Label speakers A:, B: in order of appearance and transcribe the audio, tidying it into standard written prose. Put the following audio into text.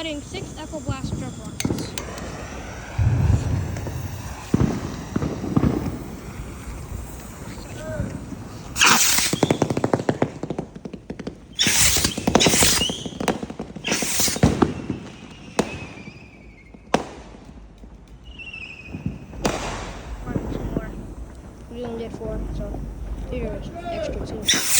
A: Firing 6 Echo Blast Strap Rockets. We only did 4, so here's extra 2.